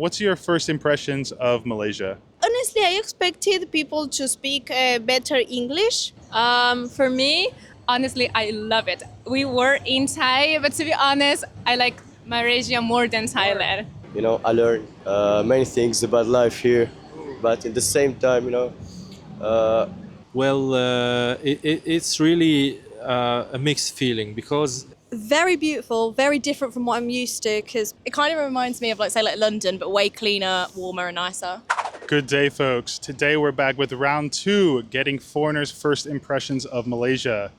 what's your first impressions of Malaysia? Honestly, I expected people to speak better English. For me, honestly, I love it. We were in Thai, but to be honest, I like Malaysia more than Thailand. I learned many things about life here, but at the same time, uh, Well, it's really a mixed feeling because Very beautiful, very different from what I'm used to because it kind of reminds me of like London, but way cleaner, warmer and nicer. Good day, folks. Today we're back with round two, getting foreigners' first impressions of Malaysia.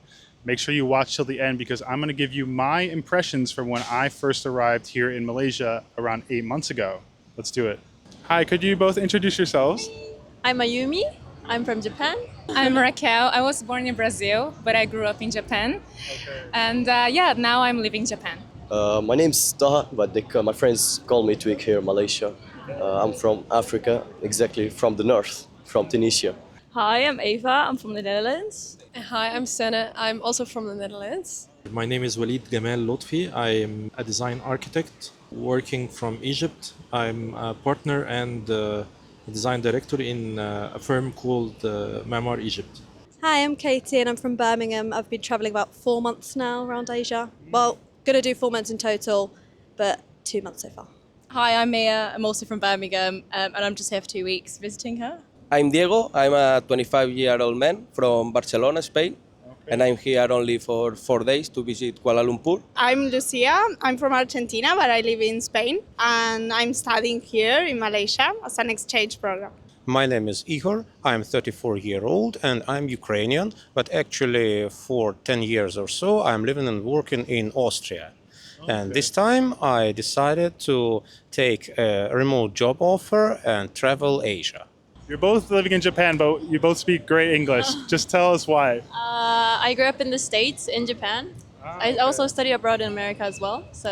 Make sure you watch till the end because I'm going to give you my impressions from when I first arrived here in Malaysia around 8 months ago. Let's do it. Hi, could you both introduce yourselves? I'm Ayumi. I'm from Japan. I'm Raquel. I was born in Brazil, but I grew up in Japan. And now I'm living in Japan. my name's Taha, but my friends call me Twig here, Malaysia. I'm from Africa, exactly from the north, from Tunisia. Hi, I'm Ava. I'm from the Netherlands. Hi, I'm Senna. I'm also from the Netherlands. my name is Walid Gamal Lotfi. I'm a design architect working from Egypt. I'm a partner and a design director in a firm called Mamar Egypt. Hi, I'm Katie and I'm from Birmingham. I've been travelling about 4 months now around Asia. Well, gonna do 4 months in total, but 2 months so far. Hi, I'm Mia. I'm also from Birmingham and I'm just here for 2 weeks visiting her. I'm Diego. I'm a 25-year-old man from Barcelona, Spain. And I'm here only for 4 days to visit Kuala Lumpur. I'm Lucia. I'm from Argentina, but I live in Spain, and I'm studying here in Malaysia as an exchange program. My name is Igor. I'm 34-year-old and I'm Ukrainian, but actually for 10 years or so I'm living and working in Austria. And this time I decided to take a remote job offer and travel Asia. You're both living in Japan, but you both speak great English. Just tell us why. I grew up in the States, in Japan. I also study abroad in America as well, so...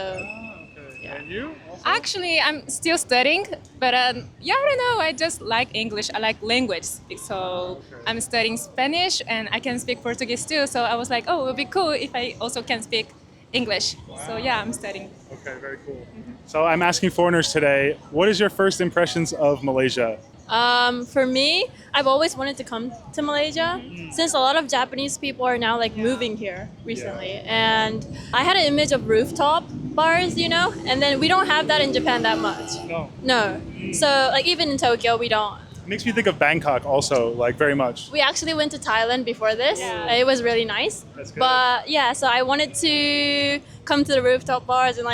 And you? Actually, I'm still studying, but I don't know. I just like English. I like language. So I'm studying Spanish and I can speak Portuguese too. So I was like, oh, it would be cool if I also can speak English. So yeah, I'm studying. Okay, very cool. So I'm asking foreigners today, what is your first impressions of Malaysia? For me, I've always wanted to come to Malaysia since a lot of Japanese people are now like moving here recently. And I had an image of rooftop bars, and then we don't have that in Japan that much. No. So like even in Tokyo, we don't. It makes me think of Bangkok also, like very much. We actually went to Thailand before this. It was really nice. That's good. But yeah, so I wanted to come to the rooftop bars and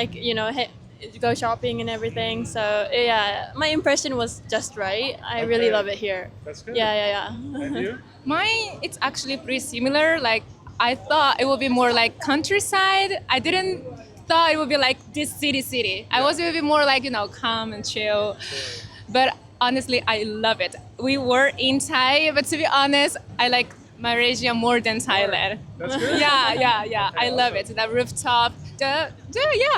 go shopping and everything. So yeah, my impression was just right. I really love it here. That's good. Yeah. And you? Mine, it's actually pretty similar. Like, I thought it would be more like countryside. I didn't thought it would be like this city. I was a bit more like, calm and chill. But honestly, I love it. We were in Thai, but to be honest, I like Malaysia more than Thailand. That's good. Yeah. I love it. The rooftop,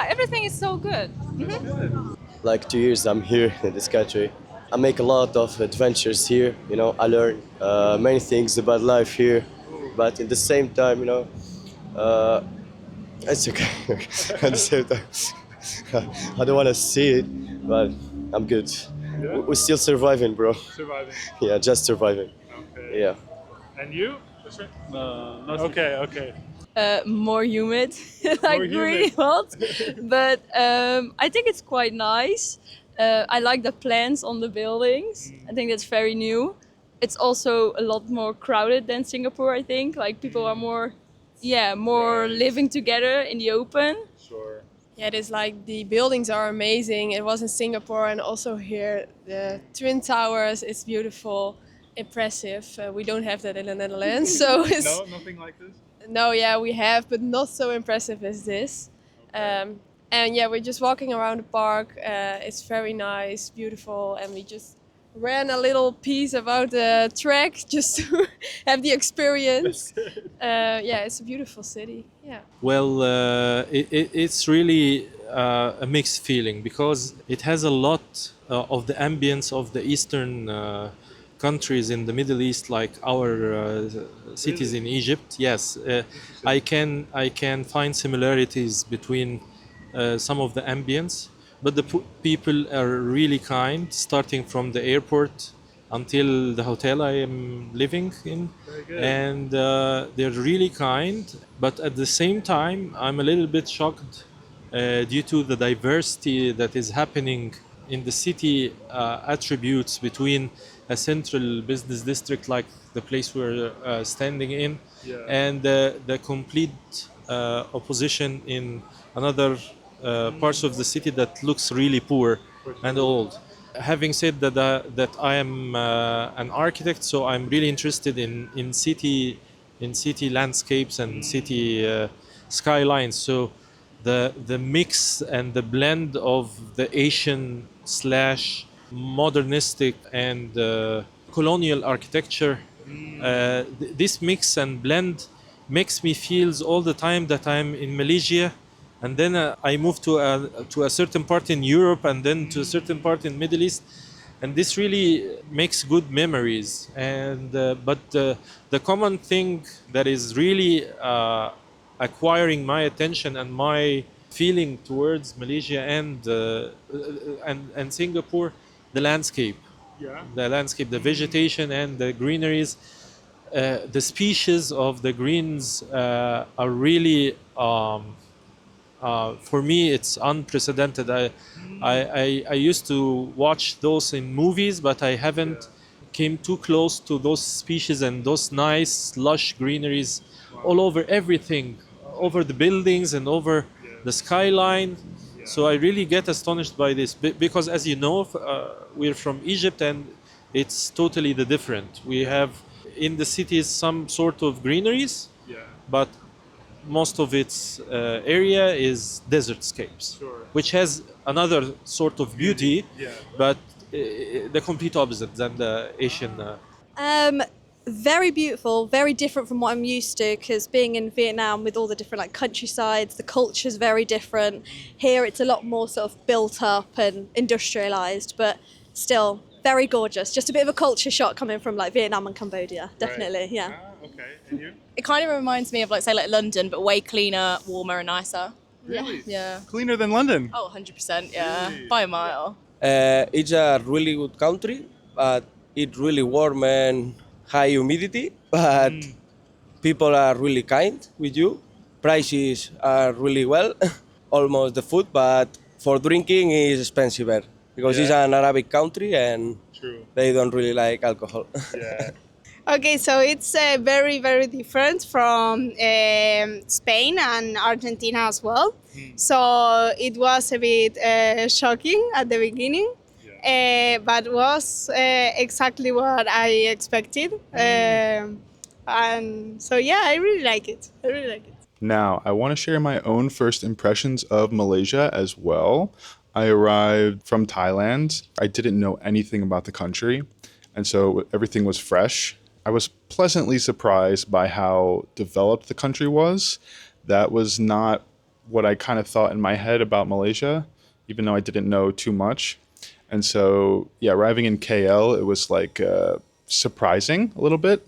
everything is so good. Like 2 years I'm here in this country. I make a lot of adventures here. I learn many things about life here, but at the same time, it's okay. At the same time, I don't want to see it, but I'm good. We're still surviving, bro. Surviving. Yeah, just surviving. Okay. Yeah. And you? Okay. More humid, More humid. really hot. But I think it's quite nice. I like the plants on the buildings. I think that's very new. It's also a lot more crowded than Singapore, I think. Like people are more living together in the open. Sure. Yeah, it is like the buildings are amazing. It was in Singapore and also here. The Twin Towers is beautiful, impressive. We don't have that in the Netherlands, so it's... No, nothing like this? No, yeah, we have, but not so impressive as this. And yeah, we're just walking around the park. It's very nice, beautiful, and we just ran a little piece about the track just to have the experience. Yeah, it's a beautiful city. Yeah. Well, it's really a mixed feeling because it has a lot of the ambience of the Eastern countries in the Middle East, like our cities in Egypt. Yes, I can find similarities between some of the ambience, but the people are really kind, starting from the airport until the hotel I am living in. And they're really kind, but at the same time, I'm a little bit shocked due to the diversity that is happening in the city attributes between a central business district like the place we're standing in and the complete opposition in another parts of the city that looks really poor and old. Having said that, that I am an architect, so I'm really interested in city landscapes and city skylines. So the mix and the blend of the Asian slash modernistic and colonial architecture, this mix and blend makes me feels all the time that I'm in Malaysia, and then I moved to a certain part in Europe, and then to a certain part in Middle East, and this really makes good memories. And but the common thing that is really acquiring my attention and my feeling towards Malaysia and Singapore, the landscape, the vegetation and the greeneries. The species of the greens are really for me it's unprecedented. I used to watch those in movies, but I haven't came too close to those species and those nice lush greeneries all over everything, over the buildings and over the skyline. So I really get astonished by this because, as you know, we're from Egypt and it's totally the different. We have in the cities some sort of greeneries, but most of its area is desertscapes, which has another sort of beauty, but the complete opposite than the Asian. Um, Very beautiful, very different from what I'm used to, because being in Vietnam with all the different like countrysides, the culture's very different. Here it's a lot more sort of built up and industrialized, but still very gorgeous. Just a bit of a culture shock coming from like Vietnam and Cambodia, definitely, yeah. Okay, and you? It kind of reminds me of like say like London, but way cleaner, warmer, and nicer. Really? Yeah. Cleaner than London? Oh, 100%. Yeah, by a mile. It's a really good country, but it's really warm and high humidity. But people are really kind with you. Prices are really well, almost the food, but for drinking is expensive there because it's an Arabic country and they don't really like alcohol. Yeah. Okay, so it's very, very different from Spain and Argentina as well. So it was a bit shocking at the beginning, but was exactly what I expected. And so, yeah, I really like it. I really like it. Now, I want to share my own first impressions of Malaysia as well. I arrived from Thailand. I didn't know anything about the country, and so everything was fresh. I was pleasantly surprised by how developed the country was. That was not what I kind of thought in my head about Malaysia, even though I didn't know too much. And so, yeah, arriving in KL, it was like surprising a little bit.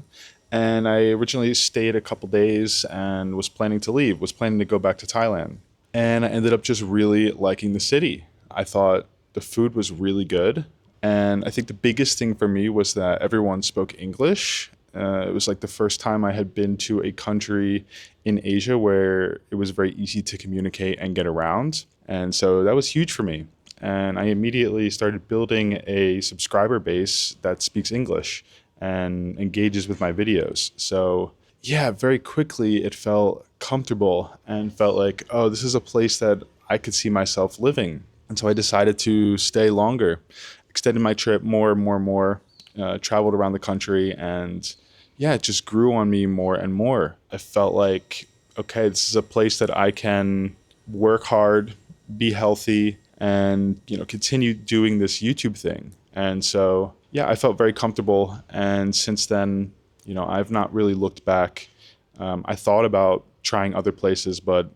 And I originally stayed a couple days and was planning to leave, was planning to go back to Thailand. And I ended up just really liking the city. I thought the food was really good. And I think the biggest thing for me was that everyone spoke English. It was like the first time I had been to a country in Asia where it was very easy to communicate and get around. And so that was huge for me. And I immediately started building a subscriber base that speaks English and engages with my videos. So yeah, very quickly it felt comfortable and felt like, oh, this is a place that I could see myself living. And so I decided to stay longer, extended my trip more and more, traveled around the country, and yeah, it just grew on me more and more. I felt like, okay, this is a place that I can work hard, be healthy, and continue doing this YouTube thing. And so yeah, I felt very comfortable, and since then, I've not really looked back. I thought about trying other places, but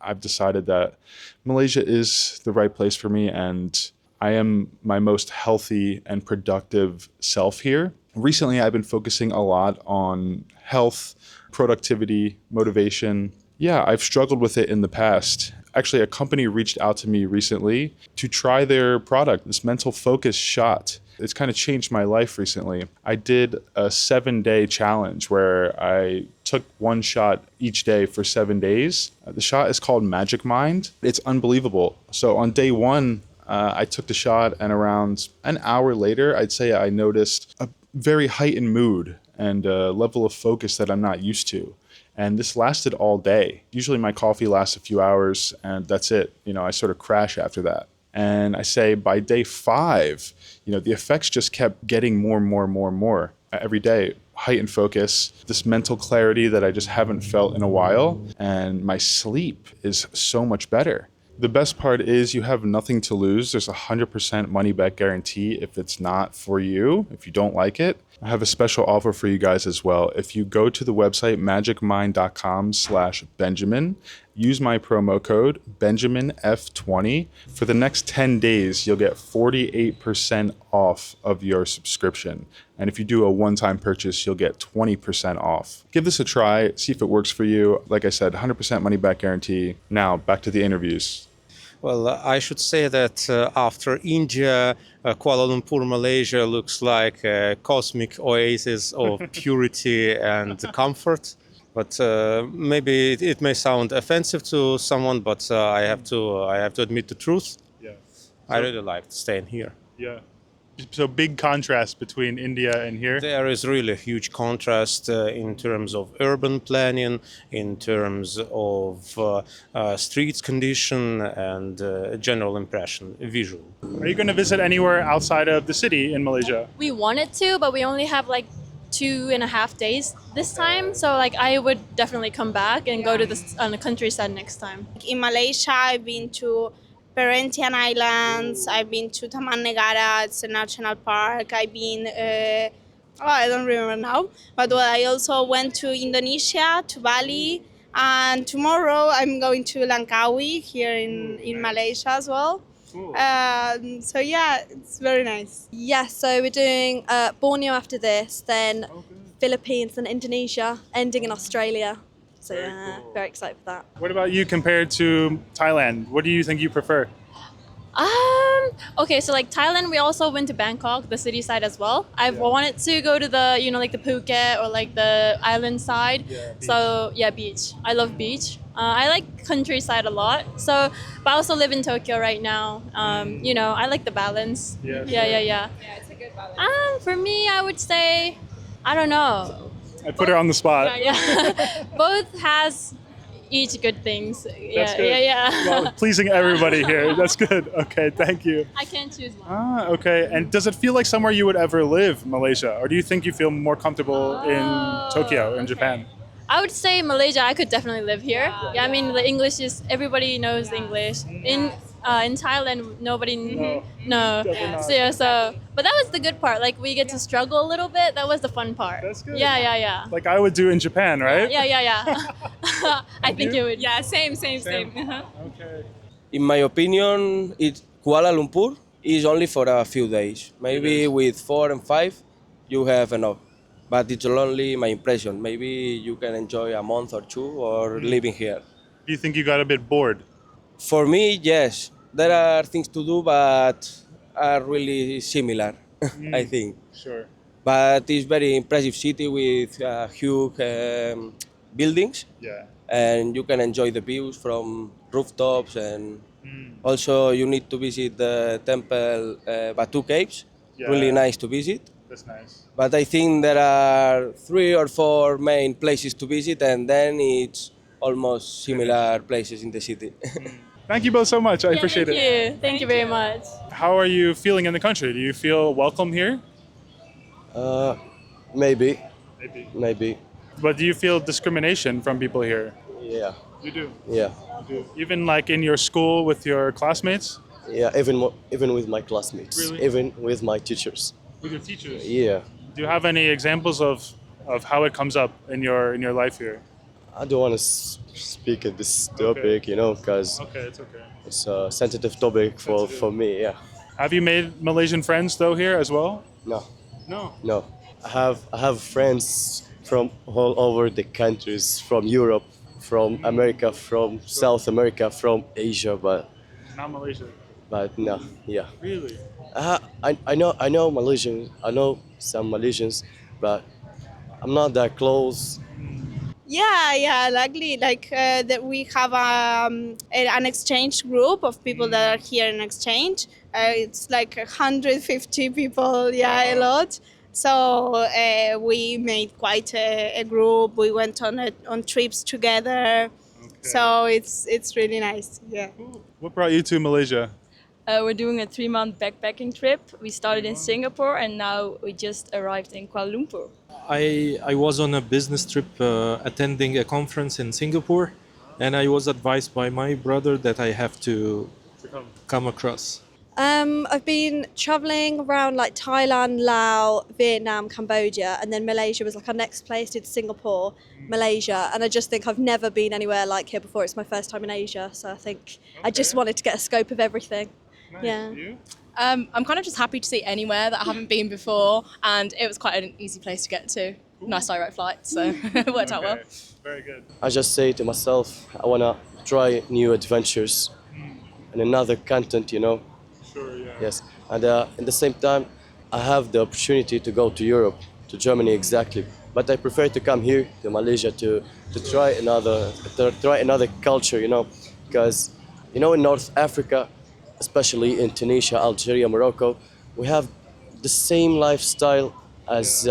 I've decided that Malaysia is the right place for me, and I am my most healthy and productive self here. Recently, I've been focusing a lot on health, productivity, motivation. Yeah, I've struggled with it in the past. Actually, a company reached out to me recently to try their product, this mental focus shot. It's kind of changed my life recently. I did a 7-day challenge where I took one shot each day for 7 days. The shot is called Magic Mind. It's unbelievable. So on day one, I took the shot, and around an hour later, I'd say I noticed a very heightened mood and a level of focus that I'm not used to. And this lasted all day. Usually my coffee lasts a few hours and that's it. I sort of crash after that. And I say by day 5, the effects just kept getting more and more and more and more every day. Heightened focus, this mental clarity that I just haven't felt in a while. And my sleep is so much better. The best part is you have nothing to lose. There's a 100% money back guarantee if it's not for you, if you don't like it. I have a special offer for you guys as well. If you go to the website magicmind.com/Benjamin, use my promo code BenjaminF20. For the next 10 days, you'll get 48% off of your subscription. And if you do a one-time purchase, you'll get 20% off. Give this a try, see if it works for you. Like I said, 100% money back guarantee. Now, back to the interviews. Well, I should say that after India, Kuala Lumpur, Malaysia looks like a cosmic oasis of purity and comfort. But maybe it may sound offensive to someone, but I have to admit the truth. Yeah. I really liked staying here. Yeah. So big contrast between India and here. There is really a huge contrast in terms of urban planning, in terms of streets condition, and general impression, visual. Are you going to visit anywhere outside of the city in Malaysia? We wanted to, but we only have like 2.5 days this time. So like I would definitely come back and go to on the countryside next time. In Malaysia, I've been to Perhentian Islands, I've been to Taman Negara, it's a national park, I've been, I don't remember now, but I also went to Indonesia, to Bali, and tomorrow I'm going to Langkawi here in Malaysia as well. Cool. So yeah, it's very nice. Yes, so we're doing Borneo after this, then Philippines and Indonesia, ending in Australia. So yeah, very excited for that. What about you compared to Thailand? What do you think you prefer? Okay, so like Thailand, we also went to Bangkok, the city side as well. I've wanted to go to the, like the Phuket or like the island side. Yeah, so yeah, beach. I love beach. I like countryside a lot. So, but I also live in Tokyo right now. I like the balance. Yeah, Yeah, Yeah, it's a good balance. For me, I would say, I don't know. I put her on the spot. Yeah. Both has each good things. That's good. Yeah. Well, pleasing everybody here. That's good. Okay, thank you. I can't choose one. Okay. And does it feel like somewhere you would ever live, Malaysia? Or do you think you feel more comfortable in Tokyo, in Japan? I would say Malaysia. I could definitely live here. Yeah, I mean the English is everybody knows English. In Thailand, nobody no. So but that was the good part. Like we get to struggle a little bit. That was the fun part. That's good. Yeah. Like I would do in Japan, right? Yeah. I think you would. Yeah, same. Okay. In my opinion, Kuala Lumpur is only for a few days. Maybe with 4 and 5, you have enough. But it's only my impression. Maybe you can enjoy a month or 2 or living here. Do you think you got a bit bored? For me, yes. There are things to do, but are really similar, I think. Sure. But it's very impressive city with huge buildings. Yeah. And you can enjoy the views from rooftops, and also you need to visit the temple Batu Caves. Yeah. Really nice to visit. That's nice. But I think there are 3 or 4 main places to visit, and then it's almost similar places in the city. Thank you both so much. I appreciate it. Thank you very much. How are you feeling in the country? Do you feel welcome here? Maybe. Maybe. But do you feel discrimination from people here? Yeah. You do. Yeah. You do. Even like in your school with your classmates? Yeah. Even with my classmates. Really? Even with my teachers. With your teachers? Yeah. Do you have any examples of how it comes up in your life here? I don't want to speak at this topic, because Okay, it's okay. it's a sensitive topic for me. Yeah. Have you made Malaysian friends though here as well? No. No. I have friends from all over the countries, from Europe, from America, from South America, from Asia, Not Malaysia. no, yeah. Really? I know Malaysian, I know some Malaysians, but I'm not that close. Yeah, yeah, luckily, that we have an exchange group of people that are here in exchange. It's like 150 people, yeah, a lot. So we made quite a group. We went on trips together. So it's really nice. Yeah. What brought you to Malaysia? We're doing a 3-month backpacking trip. We started in Singapore and now we just arrived in Kuala Lumpur. I was on a business trip attending a conference in Singapore, and I was advised by my brother that I have to come across. I've been traveling around like Thailand, Laos, Vietnam, Cambodia, and then Malaysia was like our next place. Did Singapore, Malaysia, and I just think I've never been anywhere like here before. It's my first time in Asia, so I think I just wanted to get a scope of everything. Yeah. You? I'm kind of just happy to see anywhere that I haven't been before, and it was quite an easy place to get to. Nice direct flight, so it worked out well. Very good. I just say to myself, I wanna try new adventures in another continent, you know. Sure, yeah. Yes, and at the same time, I have the opportunity to go to Europe, to Germany exactly. But I prefer to come here to Malaysia to try another culture, you know, because you know in North Africa, especially in Tunisia, Algeria, Morocco, we have the same lifestyle as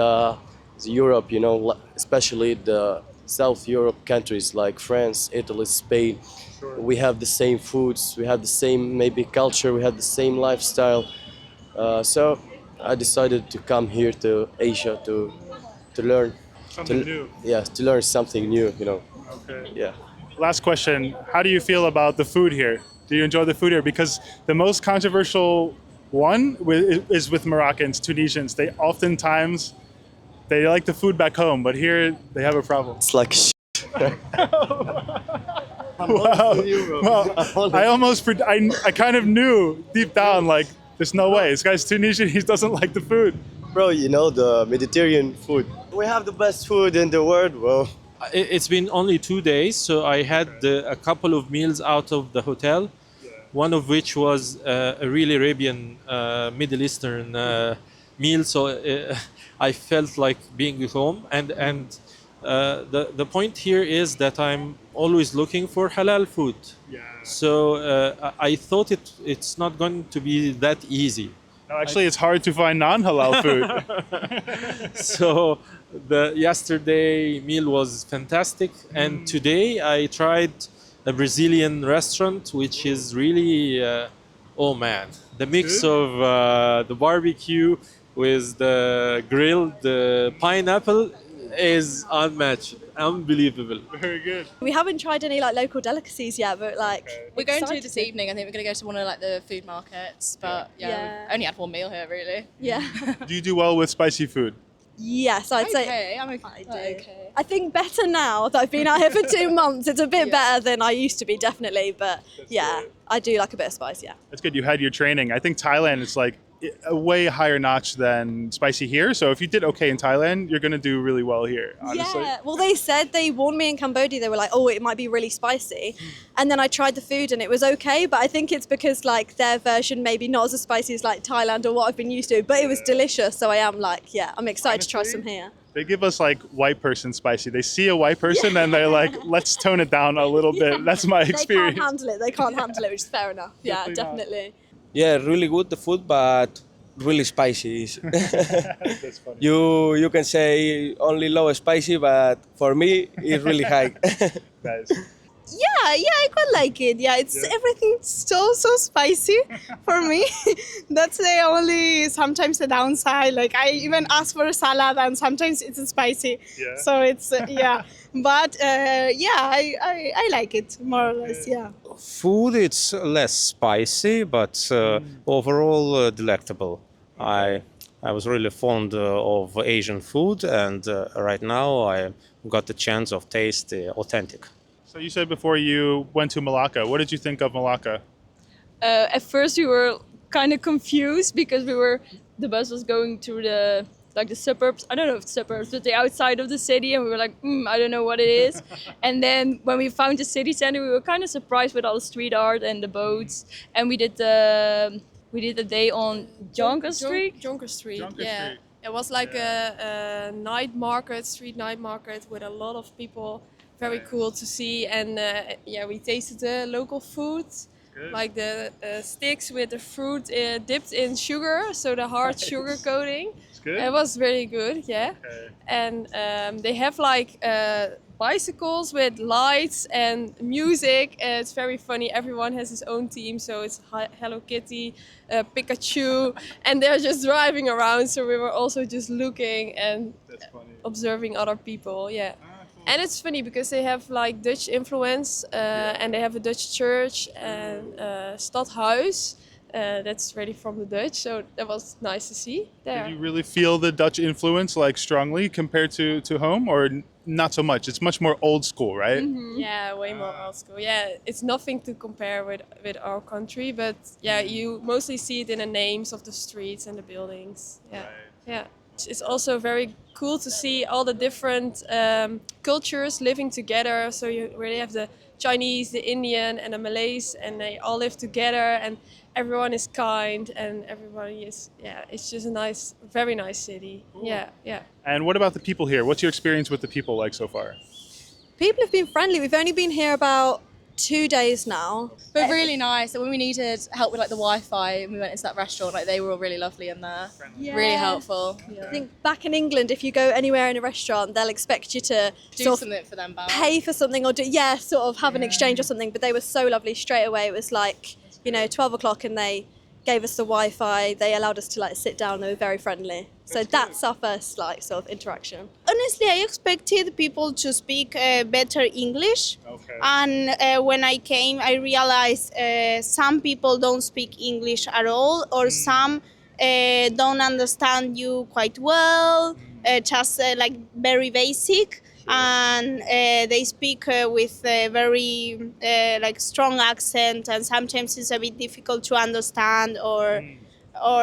Europe, you know, especially the South Europe countries like France, Italy, Spain. We have the same foods, we have the same maybe culture, we have the same lifestyle. So I decided to come here to Asia to learn Something new. yeah, to learn something new, you know. Okay. Yeah. Last question. How do you feel about the food here? Do you enjoy the food here? Because the most controversial one is with Moroccans, Tunisians. They oftentimes, they like the food back home, but here they have a problem. It's like Wow. Well, I kind of knew deep down, like, there's no way. This guy's Tunisian, he doesn't like the food. bro, you know the Mediterranean food. We have the best food in the world, bro. It's been only 2 days, so I had a couple of meals out of the hotel. One of which was a really Arabian, Middle Eastern meal, so I felt like being at home. And the point here is that I'm always looking for halal food. Yeah. So I thought it's not going to be that easy. No, actually, it's hard to find non-halal food. So the yesterday meal was fantastic, and today I tried a Brazilian restaurant, which is really, oh man, the mix of the barbecue with the grilled pineapple is unmatched, unbelievable. Very good. We haven't tried any like local delicacies yet, but like We're going to excited this evening. I think we're going to go to one of like the food markets, but yeah, Yeah. we've only had one meal here really. Yeah. Do you do well with spicy food? Yes, I'd say Okay, I'm okay. I do. Okay. I think better now that I've been out here for 2 months. It's a bit better than I used to be, definitely. But yeah, I do like a bit of spice. Yeah. That's good. You had your training. I think Thailand is like a way higher notch than spicy here. So if you did okay in Thailand, you're going to do really well here, honestly. Yeah. Well, they said they warned me in Cambodia. They were like, "Oh, it might be really spicy," and then I tried the food and it was okay. But I think it's because like their version maybe not as spicy as like Thailand or what I've been used to. But it was delicious. So I am like, yeah, I'm excited to try Honestly, some here. They give us like white person spicy. They see a white person and they're like, let's tone it down a little bit. That's my They experience. can't handle it. They can't handle it, which is fair enough. Yeah, Definitely not. definitely. Yeah, really good the food, but really spicy. That's funny. You can say only low spicy, but for me it's really high. Guys. Yeah, I quite like it. Yeah, it's everything's so spicy for me. That's the only sometimes the downside. Like I even ask for a salad and sometimes it's spicy. Yeah. So it's yeah, but yeah, I like it more or less. Yeah. Food, it's less spicy, but overall delectable. I was really fond of Asian food, and right now I got the chance of taste authentic. So you said before you went to Malacca. What did you think of Malacca? At first we were kind of confused because the bus was going through the like the suburbs. I don't know if suburbs, but the outside of the city, and we were like, I don't know what it is. And then when we found the city center, we were kind of surprised with all the street art and the boats. And we did the day on Jonker Street. Jonker Street. Jonker Yeah. Street. It was like a night market, street night market with a lot of people. Very cool to see. And we tasted the local food. Good. Like the sticks with the fruit dipped in sugar, so the hard sugar coating. It's good. It was very good, yeah. Okay. And they have like bicycles with lights and music. It's very funny. Everyone has his own team, so it's Hello Kitty, Pikachu, and they're just driving around. So we were also just looking and That's funny. observing other people, yeah. And it's funny because they have like Dutch influence, and they have a Dutch church and Stadhuis. That's really from the Dutch, so that was nice to see there. Did you really feel the Dutch influence like strongly compared to home, or not so much? It's much more old school, right? Yeah, way more old school. Yeah, it's nothing to compare with our country, but yeah, you mostly see it in the names of the streets and the buildings. Yeah, yeah. It's also very cool to see all the different cultures living together. So you really have the Chinese, the Indian, and the Malays, and they all live together, and everyone is kind, and everybody is, it's just a nice, very nice city. Yeah, yeah. And what about the people here? What's your experience with the people like so far? People have been friendly. We've only been here about 2 days now. But really nice. So when we needed help with like the Wi-Fi, and we went into that restaurant, like they were all really lovely in there. Really helpful. I think back in England, if you go anywhere in a restaurant, they'll expect you to Do sort of something for them, Belle. pay for something or sort of have an exchange or something. But they were so lovely straight away. It was like, 12 o'clock and they gave us the Wi-Fi. They allowed us to like sit down. They were very friendly. So that's our first like sort of interaction. Honestly, I expected people to speak better English. Okay. And when I came, I realized some people don't speak English at all, or some don't understand you quite well, just like very basic. And they speak with a very like strong accent, and sometimes it's a bit difficult to understand, or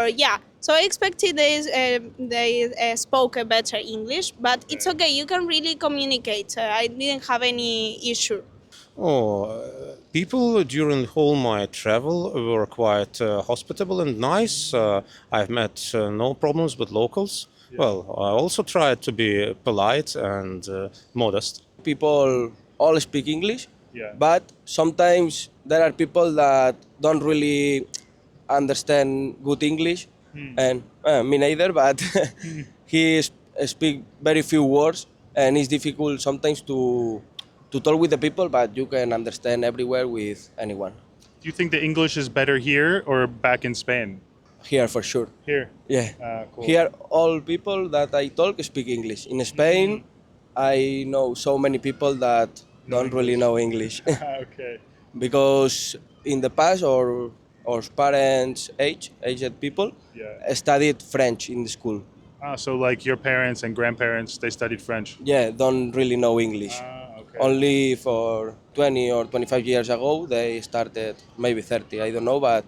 yeah. So I expected they spoke a better English, but it's okay. You can really communicate. I didn't have any issue. People during whole my travel were quite hospitable and nice. I've met no problems with locals. Well, I also tried to be polite and modest. People all speak English, Yeah. but sometimes there are people that don't really understand good English, and me neither. But he speak very few words, and it's difficult sometimes to talk with the people. But you can understand everywhere with anyone. Do you think the English is better here or back in Spain? Here for sure. Here. Yeah. Cool. Here, all people that I talk speak English. In Spain, I know so many people that don't really know English. Okay. Because in the past, our parents' aged people, studied French in the school. So like your parents and grandparents, they studied French. Yeah, don't really know English. Okay. Only for 20 or 25 years ago, they started, maybe 30, I don't know, but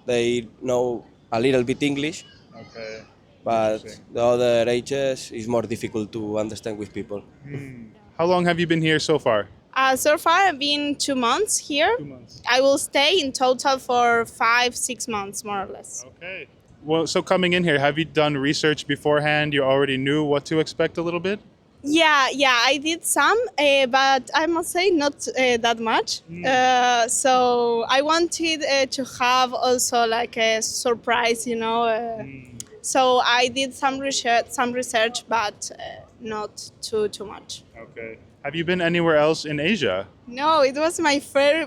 they know a little bit English. Okay. But the other ages is more difficult to understand with people. How long have you been here so far? So far, I've been 2 months here. 2 months. I will stay in total for 5-6 months, more or less. Okay. Well, so coming in here, have you done research beforehand? You already knew what to expect a little bit? Yeah, I did some, but I must say not that much. So I wanted to have also like a surprise, So I did some research, but not too much. Okay. Have you been anywhere else in Asia? No, it was my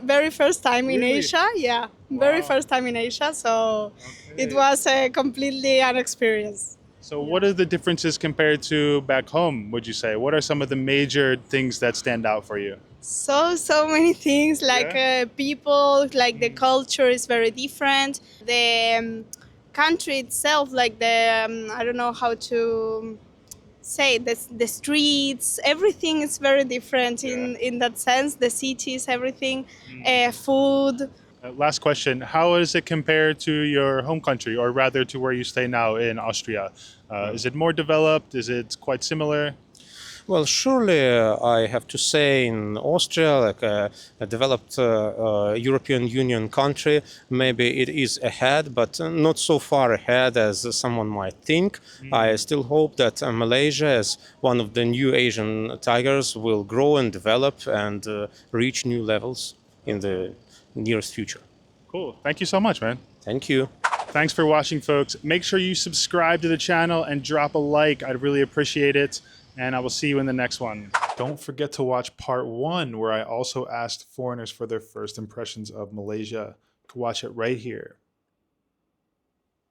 very first time in Really? Asia. Yeah, very first time in Asia. So it was completely an experience. So what are the differences compared to back home, would you say? What are some of the major things that stand out for you? So many things, like people, like the culture is very different. The country itself, like I don't know how to say, the streets, everything is very different in that sense. The cities, everything, food, Last question. How does it compare to your home country, or rather to where you stay now in Austria? Is it more developed? Is it quite similar? Well, surely I have to say in Austria, like a developed European Union country, maybe it is ahead, but not so far ahead as someone might think. I still hope that Malaysia, as one of the new Asian tigers, will grow and develop and reach new levels in the nearest future. Cool. Thank you so much, man. Thank you. Thanks for watching, folks. Make sure you subscribe to the channel and drop a like. I'd really appreciate it. And I will see you in the next one. Don't forget to watch part 1, where I also asked foreigners for their first impressions of Malaysia. You can watch it right here.